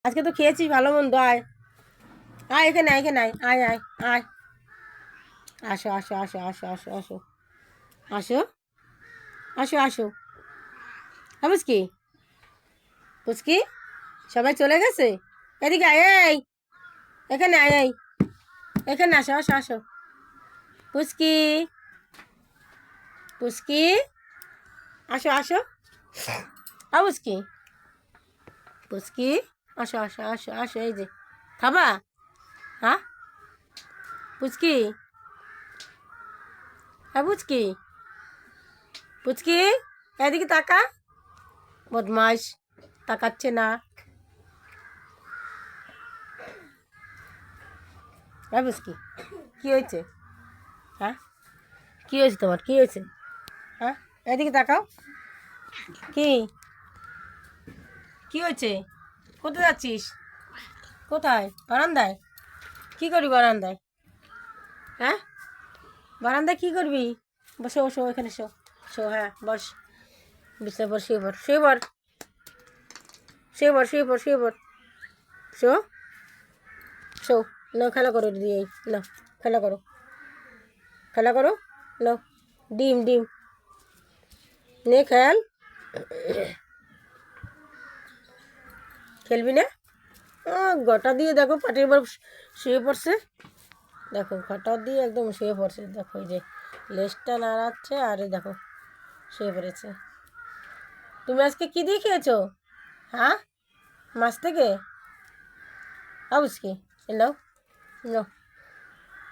আজকে তো খেয়েছিস ভালো মন্দ, আয় আয় এখানে, এখানে আয় আয় আয় আয়, আসো আসো আসো আসো আসো আসো আসো আসো আসো। হ্যাঁ পুচকি, পুচকি সবাই চলে গেছে, এদিকে আয়, এই এখানে আয়, এই এখানে আসো আসো আসো। পুচকি, পুচকি আসো আসো। পুচকি, পুচকি আসো আসো আসো আসো, এই যে খাবা, হ্যাঁ পুচকি, হ্যাঁ পুচকি, পুচকি এদিকে তাকা, বদমাস তাকাচ্ছে না। হ্যাঁ পুচকি, কী হয়েছে, হ্যাঁ কী হয়েছে তোমার, কী হয়েছে, হ্যাঁ এদিকে তাকাও, কি কি হয়েছে, কোথায় যাচ্ছিস, কোথায়, বারান্দায়, কী করবি বারান্দায়, হ্যাঁ বারান্দায় কী করবি, বসো বসো এখানে শো, শো হ্যাঁ বস, বিছানায় পর শুয়ে পড়, শুয়ে পড়, শুয়ে পড় শুয়ে পড় শুয়ে পড়, শো শো, না খেলা করো দিদি, না খেলা করো, খেলা করো, না ডিম ডিম নে খেল, খেলবি না, গোটা দিয়ে দেখো পাটির উপর শুয়ে পড়ছে, দেখো ঘটা দিয়ে একদম শুয়ে পড়ছে, দেখো এই যে লেজটা নাড়াচ্ছে আর এই দেখো শুয়ে পড়েছে। তুমি আজকে কী দিয়ে খেয়েছো, হ্যাঁ মাছ থেকে, কি এলো, নো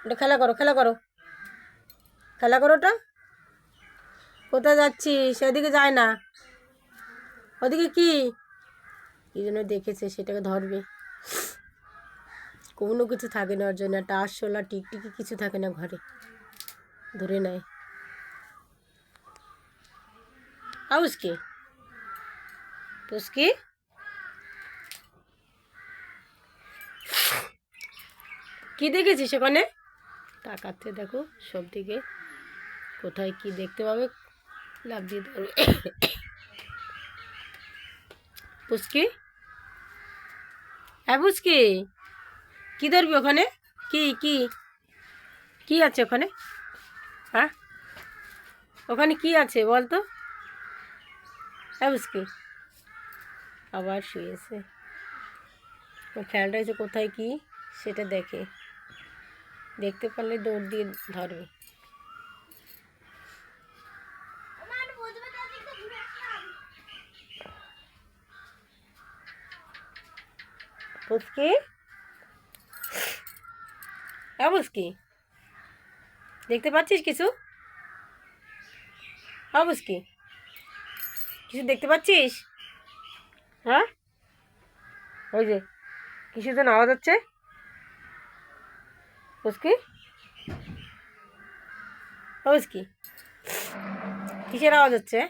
ওটা খেলা করো, খেলা করো, খেলা করো ওটা, কোথায় যাচ্ছি সেদিকে যায় না, ওদিকে কি কী জন্য দেখেছে সেটাকে ধরবে, কোনো কিছু থাকে না ওর জন্য, একটা আরশোলা টিকটিকি কিছু থাকে না ঘরে, ধরে নেয়। কি পুচকি, কি দেখেছিস ওখানে, তাকাচ্ছে দেখো সব দিকে, কোথায় কি দেখতে পাবে লাভ দিয়ে ধরবে। পুচকি, হ্যাঁ পুচকি কী ধরবি ওখানে, কি কি কি আছে ওখানে, হ্যাঁ ওখানে কি আছে বল তো, হ্যাঁ পুচকি আবার শুয়েছে, ওর খেয়ালটা হয়েছে কোথায় কি সেটা দেখে, দেখতে পারলে দৌড় দিয়ে ধরবে। পুচকি, হ্যাঁ পুচকি দেখতে পাচ্ছিস কিছু, হ্যাঁ পুচকি কিছু দেখতে পাচ্ছিস, হ্যাঁ ওই যে কিছু যেন আওয়াজ হচ্ছে, পুচকি পুচকি কিসের আওয়াজ হচ্ছে।